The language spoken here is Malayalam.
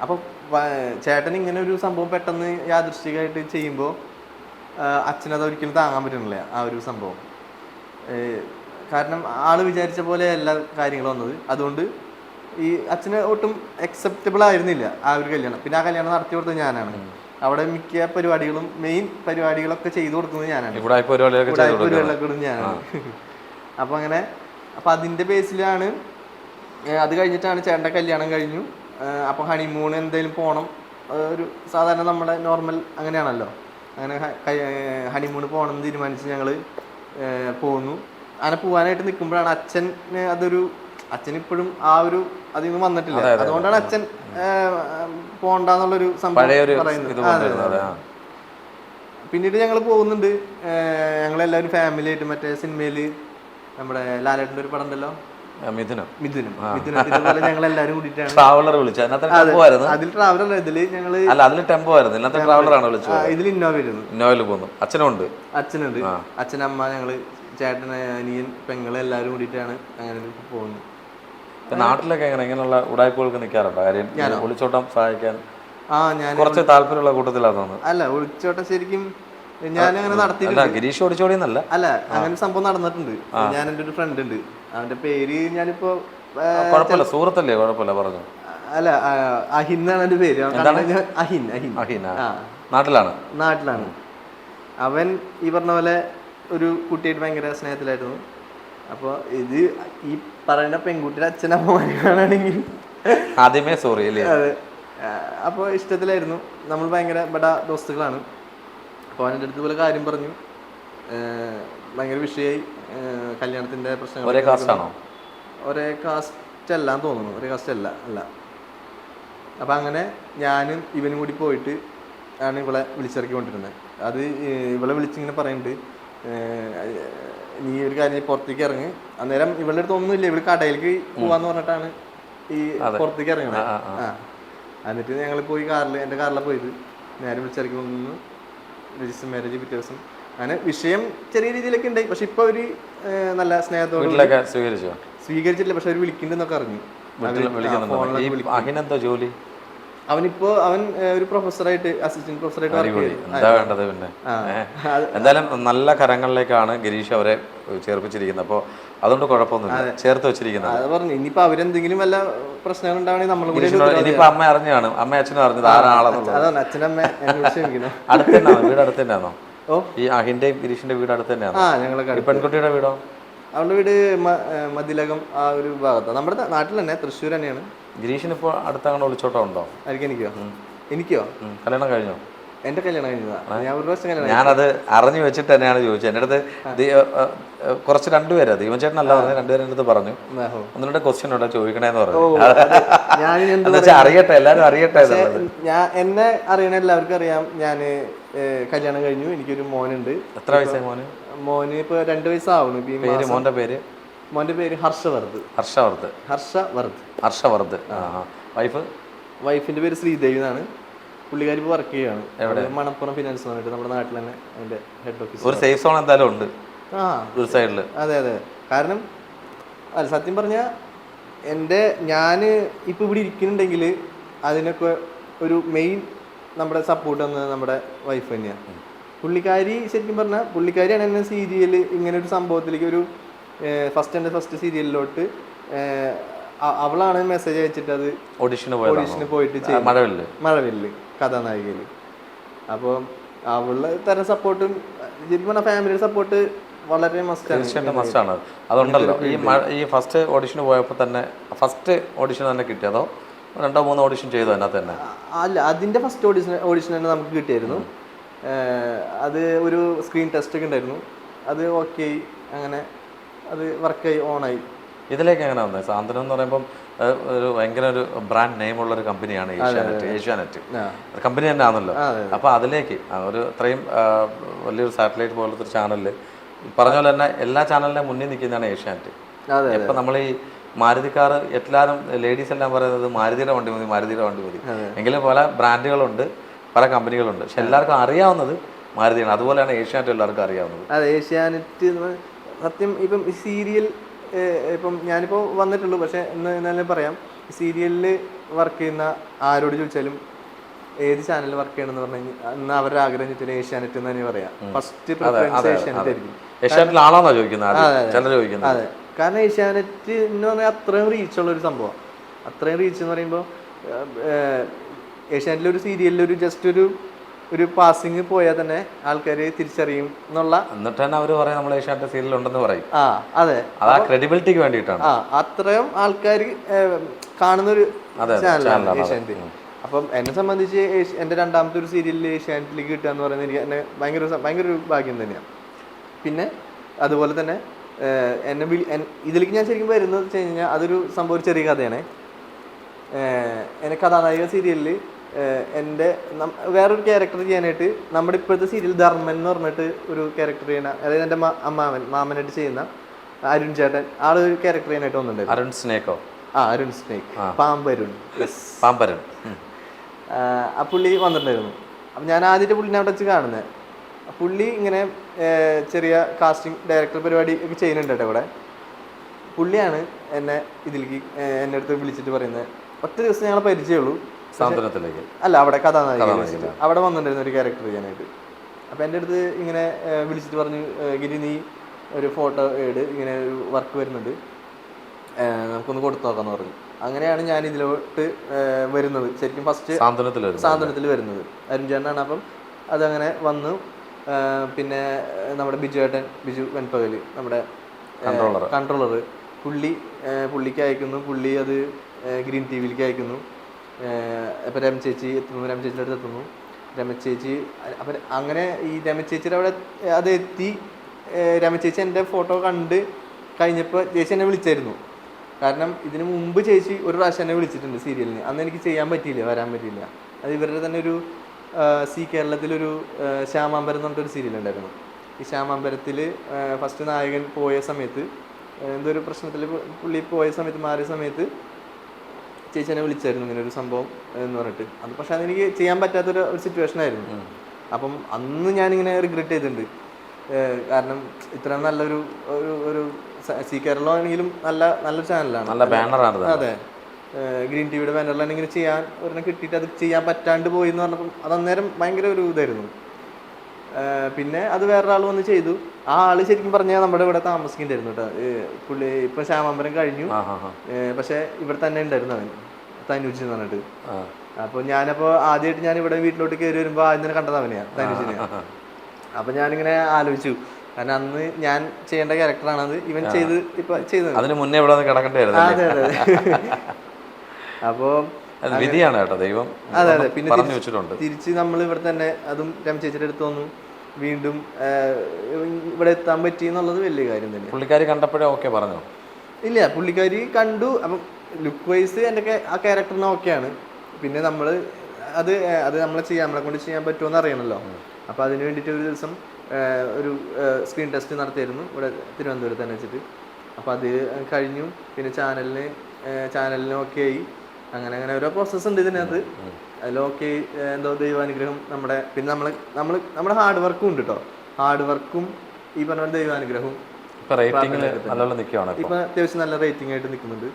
അപ്പോൾ ചേട്ടൻ ഇങ്ങനെ ഒരു സംഭവം പെട്ടെന്ന് യാദൃശ്ചികമായിട്ട് ചെയ്യുമ്പോൾ അച്ഛനത് ഒരിക്കലും താങ്ങാൻ പറ്റുന്നില്ല ആ ഒരു സംഭവം. കാരണം ആള് വിചാരിച്ച പോലെ എല്ലാ കാര്യങ്ങളും വന്നത്. അതുകൊണ്ട് ഈ അച്ഛന് ഒട്ടും അക്സെപ്റ്റബിൾ ആയിരുന്നില്ല ആ ഒരു കല്യാണം. പിന്നെ ആ കല്യാണം നടത്തി കൊടുത്തത് ഞാനാണ്. അവിടെ മിക്ക പരിപാടികളും മെയിൻ പരിപാടികളൊക്കെ ചെയ്തു കൊടുക്കുന്നത് ഞാനാണ്. പരിപാടികളൊക്കെ ഞാനാണ്. അപ്പോൾ അങ്ങനെ അപ്പം അതിൻ്റെ ബേസിലാണ് അത് കഴിഞ്ഞിട്ടാണ് ചേട്ടൻ്റെ കല്യാണം കഴിഞ്ഞു. അപ്പോൾ ഹണിമൂൺ എന്തെങ്കിലും പോകണം, ഒരു സാധാരണ നമ്മുടെ നോർമൽ അങ്ങനെയാണല്ലോ. അങ്ങനെ ഹണിമൂൺ പോകണം എന്ന് തീരുമാനിച്ച് ഞങ്ങൾ പോകുന്നു. അങ്ങനെ പോകാനായിട്ട് നിൽക്കുമ്പോഴാണ് അച്ഛനിപ്പോഴും ആ ഒരു അതിൽ നിന്ന് വന്നിട്ടില്ല. അതുകൊണ്ടാണ് അച്ഛൻ പോകണ്ടെന്നുള്ളൊരു സംഭവം പറയുന്നത്. പിന്നീട് ഞങ്ങൾ പോകുന്നുണ്ട്. ഞങ്ങളെല്ലാവരും ഫാമിലി ആയിട്ട് മറ്റേ സിനിമയിൽ നമ്മുടെ ലാലേട്ടൻ്റെ ഒരു പടം ഉണ്ടല്ലോ, മിഥുനത്തിലെ ഞങ്ങളെല്ലാരും കൂടിയിട്ടാണ് ട്രാവലർ വിളിച്ചത്. അതിൽ ട്രാവലർ ഇതിൽ ഞങ്ങള് അതിൽ ടെമ്പോ ആയിരുന്നു, ട്രാവലറാണ് വിളിച്ചത്. ഇതിൽ ഇന്നോവ ആയിരുന്നു. ഇന്നോവയിൽ പോകുന്നു. അച്ഛനുണ്ട്, അച്ഛനമ്മ, ഞങ്ങള് ചേട്ടൻ, അനിയൻ, പെങ്ങള് എല്ലാവരും കൂടിയിട്ടാണ് അങ്ങനെ പോകുന്നത്. നാട്ടിലൊക്കെ എങ്ങനെയുള്ള ഉടായ്പകൾക്ക് നിൽക്കാറുണ്ടോ? കാര്യം ഒളിച്ചോട്ടം സഹായിക്കാൻ ഞാൻ കുറച്ച് താല്പര്യമുള്ള കൂട്ടത്തിലാന്ന് തോന്നുന്നു. അല്ല, ഒളിച്ചോട്ടം ശരിക്കും ഞാൻ അങ്ങനെ നടത്തിയില്ല. ഗിരീഷ് ഓടിച്ചോടിയെന്നല്ല, അല്ല അങ്ങനെ സംഭവം നടന്നിട്ടുണ്ട്. ഞാൻ എൻ്റെ ഒരു ഫ്രണ്ട് ഉണ്ട്, അവന്റെ പേര് ഞാനിപ്പോ കുഴപ്പമില്ല, സുഹൃത്തല്ലേ, കുഴപ്പമില്ല പറഞ്ഞു. അല്ല, അഹിൻ എന്നാണ് എൻ്റെ പേര്. അഹിൻ. നാട്ടിലാണ്. അവൻ ഈ പറഞ്ഞ പോലെ ഒരു കുട്ടിയായിട്ട് ഭയങ്കര സ്നേഹത്തിലായിരുന്നു. അപ്പോൾ ഇത് ഈ പറയുന്ന പെൺകുട്ടിയുടെ അച്ഛനമ്മമാരാണെങ്കിൽ ആദ്യമേ സോറി അല്ലേ. അതെ, അപ്പോൾ ഇഷ്ടത്തിലായിരുന്നു. നമ്മൾ ഭയങ്കര ബഡ ദോസ്തുക്കളാണ്. അപ്പോൾ അവൻ്റെ അടുത്ത് പോലെ കാര്യം പറഞ്ഞു, ഭയങ്കര വിഷയമായി. കല്യാണത്തിൻ്റെ പ്രശ്നങ്ങൾ. ഒരേ കാസ്റ്റാണോ? ഒരേ കാസ്റ്റ് അല്ല തോന്നുന്നു, ഒരേ കാസ്റ്റ് അല്ല. അപ്പം അങ്ങനെ ഞാനും ഇവനും കൂടി പോയിട്ട് ആണ് ഇവളെ വിളിച്ചിറക്കി കൊണ്ടിരുന്നത്. അത് ഇവളെ വിളിച്ചിങ്ങനെ പറയുന്നുണ്ട്, നീ ഒരു കാര്യം പുറത്തേക്ക് ഇറങ്ങി. അന്നേരം ഇവളുടെ അടുത്ത് ഒന്നുമില്ല, ഇവള് കടയിലേക്ക് പോവാന്ന് പറഞ്ഞിട്ടാണ് ഈ പുറത്തേക്ക് ഇറങ്ങണത്. എന്നിട്ട് ഞങ്ങൾ പോയി എൻ്റെ കാറിലാണ് പോയത്. നേരെ വിളിച്ചിറക്കി കൊണ്ടുവന്നു. രജിസ്റ്റർ മാരേജ് പിറ്റേ ദിവസം. അങ്ങനെ വിഷയം ചെറിയ രീതിയിലൊക്കെ ഉണ്ടായി. പക്ഷെ ഇപ്പൊ ഒരു നല്ല സ്നേഹത്തോടെ സ്വീകരിച്ചിട്ടില്ല. പക്ഷെ അവർ വിളിക്കുന്നുണ്ടെന്നൊക്കെ അറിഞ്ഞു. ജോലി അവനിപ്പോ ഒരു പ്രൊഫസറായിട്ട്, അസിസ്റ്റന്റ് പ്രൊഫസറായിട്ട് എന്തായാലും നല്ല കരങ്ങളിലേക്കാണ് ഗിരീഷ് അവരെ ചേർപ്പിച്ചിരിക്കുന്നത്. അപ്പോൾ അതുകൊണ്ട് കുഴപ്പമൊന്നുമില്ല, ചേർത്ത് വെച്ചിരിക്കുന്നത്. അത് പറഞ്ഞു. ഇനിയിപ്പോ അവരെന്തെങ്കിലും വല്ല പ്രശ്നങ്ങൾ ഉണ്ടാവണമെങ്കിൽ നമ്മൾ ഇനിയിപ്പോ അമ്മ അറിഞ്ഞാണ്, അമ്മ അച്ഛനും അറിഞ്ഞത് ആരാളെന്നുള്ളത്. അതാണ് അച്ഛനമ്മ അടുത്ത് തന്നെയാണോ വീട്? അടുത്ത് തന്നെയാണോ? ഈ അഹിന്റെയും ഗിരീഷിന്റെ വീട് അടുത്ത് തന്നെയാണോ? പെൺകുട്ടിയുടെ വീടോ? അവളുടെ വീട് മതിലകം ആ ഒരു ഭാഗത്താണ്, നമ്മുടെ നാട്ടിൽ തന്നെ, തൃശ്ശൂർ തന്നെയാണ്. ഗിരീഷിന് ഇപ്പോൾ അടുത്തങ്ങനെ ഒളിച്ചോട്ടം ഉണ്ടോ? എനിക്കോ കല്യാണം കഴിഞ്ഞോ? എന്റെ കല്യാണം കഴിഞ്ഞതാ. ഞാനത് അറിഞ്ഞു വെച്ചിട്ട് തന്നെയാണ് ചോദിച്ചത്. എൻ്റെ അടുത്ത് കുറച്ച് രണ്ടുപേരാ, ദീപചേട്ടനല്ല പറഞ്ഞു, രണ്ടുപേരും എൻ്റെ അടുത്ത് പറഞ്ഞു ഒന്നുകൂടെ ക്വസ്റ്റ്യൻ ഉണ്ടോ ചോദിക്കണേന്ന് പറഞ്ഞു. അറിയട്ടെ, എല്ലാവരും അറിയട്ടെ. എന്നെ അറിയണ എല്ലാവർക്കും അറിയാം. ഞാൻ കല്യാണം കഴിഞ്ഞു, എനിക്കൊരു മോനുണ്ട്. എത്ര വയസ്സായി മോന്? മോന് ഇപ്പൊ 2 വയസ്സാവുന്നു. മോന്റെ പേര് ഹർഷവർദ്ധ്. വൈഫിന്റെ പേര് ശ്രീദേവി എന്നാണ്. പുള്ളിക്കാരി ഇപ്പോൾ വർക്ക് ചെയ്യാണ് മണപ്പുറം ഫിനാൻസ് പറഞ്ഞിട്ട്, നമ്മുടെ നാട്ടിൽ തന്നെ അതിന്റെ ഹെഡ് ഓഫീസ്. ഒരു സേഫ് സോൺ എന്തായാലും ഉണ്ട് ഒരു സൈഡില്. അതെ. കാരണം അല്ല, സത്യം പറഞ്ഞാൽ ഞാൻ ഇപ്പൊ ഇവിടെ ഇരിക്കുന്നുണ്ടെങ്കിൽ അതിനൊക്കെ ഒരു മെയിൻ നമ്മുടെ സപ്പോർട്ട് തന്നത് നമ്മുടെ വൈഫ് തന്നെയാണ്. പുള്ളിക്കാരി ശരിക്കും പറഞ്ഞാൽ പുള്ളിക്കാരിയാണ് എന്നെ സീരിയൽ ഇങ്ങനെ ഒരു സംഭവത്തിലേക്ക്, ഒരു ഫസ്റ്റ് സീരിയലിലോട്ട് അവളാണ് മെസ്സേജ് അയച്ചിട്ട് അത് ഓഡിഷന് പോയിട്ട് മഴവില്ല് കഥാനായികയിൽ. അപ്പോൾ അവളുടെ തരം സപ്പോർട്ടും ശരിക്കും പറഞ്ഞാൽ ഫാമിലിയുടെ സപ്പോർട്ട് വളരെ മസ്റ്റാണ്. അതുണ്ടല്ലോ ഈ ഫസ്റ്റ് ഓഡിഷന് പോയപ്പോൾ തന്നെ ഫസ്റ്റ് ഓഡിഷൻ തന്നെ കിട്ടിയതോ 2-3 ഓഡിഷൻ ചെയ്തു അതിനകത്ത് തന്നെ? അല്ല, അതിന്റെ ഫസ്റ്റ് ഓഡിഷൻ തന്നെ നമുക്ക് കിട്ടിയായിരുന്നു. അത് ഒരു സ്ക്രീൻ ടെസ്റ്റ് ഒക്കെ ഉണ്ടായിരുന്നു. അത് ഓക്കെ, അങ്ങനെ അത് വർക്കായി, ഓണായി. ഇതിലേക്ക് എങ്ങനെ വന്നത്? സാന്ത്വനം എന്ന് പറയുമ്പം ഒരു ഭയങ്കര ഒരു ബ്രാൻഡ് നെയിമുള്ള ഒരു കമ്പനിയാണ് ഏഷ്യാനെറ്റ് കമ്പനി തന്നെ ആണല്ലോ. അപ്പോൾ അതിലേക്ക് ഒരു ഇത്രയും വലിയൊരു സാറ്റലൈറ്റ് പോലത്തെ ഒരു ചാനലിൽ പറഞ്ഞ പോലെ തന്നെ എല്ലാ ചാനലിൻ്റെ മുന്നിൽ നിൽക്കുന്നതാണ് ഏഷ്യാനെറ്റ്. ഇപ്പം നമ്മൾ ഈ മാരുതിക്കാർ എല്ലാവരും ലേഡീസ് എല്ലാം പറയുന്നത് മാരുതിയുടെ വണ്ടി മതി. എങ്കിലും പല ബ്രാൻഡുകളുണ്ട്, പല കമ്പനികളുണ്ട്. പക്ഷെ എല്ലാവർക്കും അറിയാവുന്നത് മാരുതിയാണ്. അതുപോലെയാണ് ഏഷ്യാനെറ്റ് എല്ലാവർക്കും അറിയാവുന്നത്. അതെ, ഏഷ്യാനെറ്റ് സത്യം ഇപ്പം സീരിയൽ ഇപ്പം ഞാനിപ്പോൾ വന്നിട്ടുള്ളൂ. പക്ഷെ എന്നാലും പറയാം, സീരിയലിൽ വർക്ക് ചെയ്യുന്ന ആരോട് ചോദിച്ചാലും ഏത് ചാനലിൽ വർക്ക് ചെയ്യണമെന്ന് പറഞ്ഞു കഴിഞ്ഞാൽ അന്ന് അവരുടെ ആഗ്രഹം വെച്ചാൽ ഏഷ്യാനെറ്റ് എന്ന് തന്നെ പറയാം. ഫസ്റ്റ് പ്രിഫറൻസ് ഏഷ്യാനെറ്റ് ആയിരിക്കും. ഏഷ്യാനെറ്റിലാണോന്നാ ചോദിക്കുന്നത്, ചിലർ ചോദിക്കുന്നത്. അതെ, കാരണം ഏഷ്യാനെറ്റ് എന്ന് പറഞ്ഞാൽ അത്രയും റീച്ചുള്ള ഒരു സംഭവം. അത്രയും റീച്ച് എന്ന് പറയുമ്പോൾ ഏഷ്യാനെറ്റിലെ ഒരു സീരിയലിൽ ഒരു ജസ്റ്റ് ഒരു പാസിങ് പോയാൽ തന്നെ ആൾക്കാർ തിരിച്ചറിയും എന്നുള്ള. എന്നിട്ട് തന്നെ അവർ പറയാം നമ്മൾ ഏഷ്യാനെറ്റ് സീരിയൽ ഉണ്ടെന്ന് പറയും. അതെ, അത് ക്രെഡിബിലിറ്റിക്ക് വേണ്ടിയിട്ടാണ്. അത്രയും ആൾക്കാർ കാണുന്നൊരു ചാനലാണ് ഏഷ്യാനെറ്റ്. അപ്പം എന്നെ സംബന്ധിച്ച് എൻ്റെ രണ്ടാമത്തെ ഒരു സീരിയലിൽ ഏഷ്യാനെറ്റിലേക്ക് കിട്ടുക എന്ന് പറയുന്നത് എനിക്ക് എന്നെ ഭയങ്കര ഒരു ഭാഗ്യം തന്നെയാണ്. പിന്നെ അതുപോലെ തന്നെ എന്നെ ഇതിലേക്ക് ഞാൻ ശരിക്കും വരുന്നത് വെച്ച് കഴിഞ്ഞാൽ അതൊരു സംഭവം, ഒരു ചെറിയ കഥയാണ്. എന്നെ കഥാനായിക സീരിയലിൽ എൻ്റെ വേറൊരു ക്യാരക്ടർ ചെയ്യാനായിട്ട് നമ്മുടെ ഇപ്പോഴത്തെ സീരിയൽ ധർമ്മൻ എന്ന് പറഞ്ഞിട്ട് ഒരു ക്യാരക്ടർ ചെയ്യണ, അതായത് എൻ്റെ മാമനായിട്ട് ചെയ്യുന്ന അരുൺ ചേട്ടൻ, ആളൊരു ക്യാരക്ടർ ചെയ്യാനായിട്ട് വന്നിട്ടുണ്ടായിരുന്നു. അരുൺ സ്നേക്കോ? അരുൺ സ്നേക്ക്, പാമ്പരുൺ. ആ പുള്ളി വന്നിട്ടുണ്ടായിരുന്നു. അപ്പം ഞാൻ ആദ്യമായിട്ട് പുള്ളിനെ അവിടെ വെച്ച് കാണുന്നത്. പുള്ളി ഇങ്ങനെ ചെറിയ കാസ്റ്റിംഗ് ഡയറക്ടർ പരിപാടി ഒക്കെ ചെയ്യുന്നുണ്ട് കേട്ടോ ഇവിടെ. പുള്ളിയാണ് എന്നെ ഇതിലേക്ക് എൻ്റെ അടുത്ത് വിളിച്ചിട്ട് പറയുന്നത്. ഒറ്റ ദിവസം ഞങ്ങളെ പരിചയമുള്ളൂ. സാന്ത്വനത്തിലേക്ക് അല്ല, അവിടെ കഥാനായിക അവിടെ വന്നിട്ടുണ്ടായിരുന്നു ഒരു ക്യാരക്ടർ ചെയ്യാനായിട്ട്. അപ്പം എൻ്റെ അടുത്ത് ഇങ്ങനെ വിളിച്ചിട്ട് പറഞ്ഞു, ഗിരി നീ ഒരു ഫോട്ടോ ഇങ്ങനെ ഒരു വർക്ക് വരുന്നുണ്ട്, നമുക്കൊന്ന് കൊടുത്തു നോക്കാന്ന് പറഞ്ഞു. അങ്ങനെയാണ് ഞാൻ ഇതിലോട്ട് വരുന്നത്. ശരിക്കും ഫസ്റ്റ് സാന്ത്വനത്തിൽ വരുന്നത് അരുൺ ചേട്ടനാണ്. അപ്പം അതങ്ങനെ വന്നു. പിന്നെ നമ്മുടെ ബിജു വെൺപകൽ, നമ്മുടെ കൺട്രോളർ, പുള്ളിക്ക് അയക്കുന്നു. പുള്ളി അത് ഗ്രീൻ ടി വിയിലേക്ക് അയക്കുന്നു. അപ്പം രമചേച്ചി എത്തുന്നു, രമചേച്ചിയുടെ അടുത്ത് എത്തുന്നു. രമചേച്ചി അപ്പം അങ്ങനെ ഈ രമചേച്ചിയുടെ അവിടെ അത് എത്തി. രമചേച്ചി എൻ്റെ ഫോട്ടോ കണ്ട് കഴിഞ്ഞപ്പോൾ ചേച്ചി എന്നെ വിളിച്ചായിരുന്നു. കാരണം ഇതിന് മുമ്പ് ചേച്ചി ഒരു പ്രാവശ്യം എന്നെ വിളിച്ചിട്ടുണ്ട് സീരിയലിന്. അന്ന് എനിക്ക് വരാൻ പറ്റിയില്ല. അത് ഇവരുടെ തന്നെ ഒരു കേരളത്തിലൊരു ശ്യാമാമ്പരം എന്ന് പറഞ്ഞിട്ടൊരു സീരിയൽ ഉണ്ടായിരുന്നു. ഈ ശ്യാമാമ്പരത്തിൽ ഫസ്റ്റ് നായകൻ പോയ സമയത്ത്, എന്തോ ഒരു പ്രശ്നത്തിൽ പുള്ളി പോയ സമയത്ത്, മാറിയ സമയത്ത് ചേച്ചി എന്നെ വിളിച്ചായിരുന്നു ഇങ്ങനെ ഒരു സംഭവം എന്ന് പറഞ്ഞിട്ട്. അത് പക്ഷെ അതെനിക്ക് ചെയ്യാൻ പറ്റാത്തൊരു സിറ്റുവേഷൻ ആയിരുന്നു. അപ്പം അന്ന് ഞാനിങ്ങനെ റിഗ്രറ്റ് ചെയ്തിട്ടുണ്ട്. കാരണം ഇത്ര നല്ലൊരു ഒരു കേരളം ആണെങ്കിലും നല്ലൊരു ചാനലാണ്, നല്ല ബാനറാണ്. അതെ, ഗ്രീൻ ടി വിയുടെ ബാനറിലാണ് ഇങ്ങനെ ചെയ്യാൻ ഒരെണ്ണം കിട്ടിയിട്ട് അത് ചെയ്യാൻ പറ്റാണ്ട് പോയി എന്ന് പറഞ്ഞപ്പം അത് അന്നേരം ഭയങ്കര ഒരു ഇതായിരുന്നു. പിന്നെ അത് വേറൊരാൾ വന്ന് ചെയ്തു. ആ ആള് ശരിക്കും പറഞ്ഞാൽ നമ്മുടെ ഇവിടെ താമസിക്കുന്നുണ്ടായിരുന്നു കേട്ടോ. പുള്ളി ഇപ്പൊ ശ്യാമാമ്പരം കഴിഞ്ഞു, പക്ഷെ ഇവിടെ തന്നെ ഉണ്ടായിരുന്നു അവൻ, തനുജ് എന്ന് പറഞ്ഞിട്ട്. അപ്പൊ ഞാനപ്പോ ആദ്യമായിട്ട് ഞാൻ ഇവിടെ വീട്ടിലോട്ട് കയറി വരുമ്പോ ആദ്യം തന്നെ കണ്ടത് അവനെയാ, തനുജിനെ. അപ്പൊ ഞാനിങ്ങനെ ആലോചിച്ചു, കാരണം അന്ന് ഞാൻ ചെയ്യേണ്ട ക്യാരക്ടറാണ് അത് ഇവൻ ചെയ്തത്. അതിന് മുന്നേ ഇവിടെ കിടക്കണ്ടായിരുന്നു. അതെ അതെ. അപ്പൊ വിധിയാണ് കേട്ടോ, ദൈവം. അതെ അതെ. പിന്നെ തിരിച്ച് നമ്മൾ ഇവിടെ തന്നെ, അതും രമചേച്ചിയുടെ അടുത്ത് വന്നു, വീണ്ടും ഇവിടെ എത്താൻ പറ്റി എന്നുള്ളത് വലിയ കാര്യം തന്നെ. പുള്ളിക്കാരി കണ്ടപ്പോഴേ ഓക്കെ പറഞ്ഞോ? ഇല്ല, പുള്ളിക്കാരി കണ്ടു. അപ്പം ലുക്ക് വൈസ് എൻ്റെ ആ ക്യാരക്ടറിന് ഓക്കെയാണ്. പിന്നെ നമ്മൾ നമ്മളെ കൊണ്ട് ചെയ്യാൻ പറ്റുമോ അറിയണമല്ലോ. അപ്പോൾ അതിന് വേണ്ടിയിട്ട് ഒരു ദിവസം ഒരു സ്ക്രീൻ ടെസ്റ്റ് നടത്തിയായിരുന്നു ഇവിടെ തിരുവനന്തപുരത്ത് തന്നെ വെച്ചിട്ട്. അപ്പോൾ അത് കഴിഞ്ഞു. പിന്നെ ചാനലിന് ഓക്കെ ആയി. അങ്ങനെ ഓരോ പ്രോസസ്സ് ഉണ്ട് ഇതിനകത്ത്. അതിലൊക്കെ എന്തോ ദൈവാനുഗ്രഹം പിന്നെ നമ്മുടെ ഹാർഡ് വർക്കും ഉണ്ട് കേട്ടോ. ഹാർഡ് വർക്കും ഈ പറഞ്ഞ ദൈവാനുഗ്രഹവും ഇപ്പൊ അത്യാവശ്യം നല്ല റേറ്റിംഗ് ആയിട്ട് നിൽക്കുന്നുണ്ട്.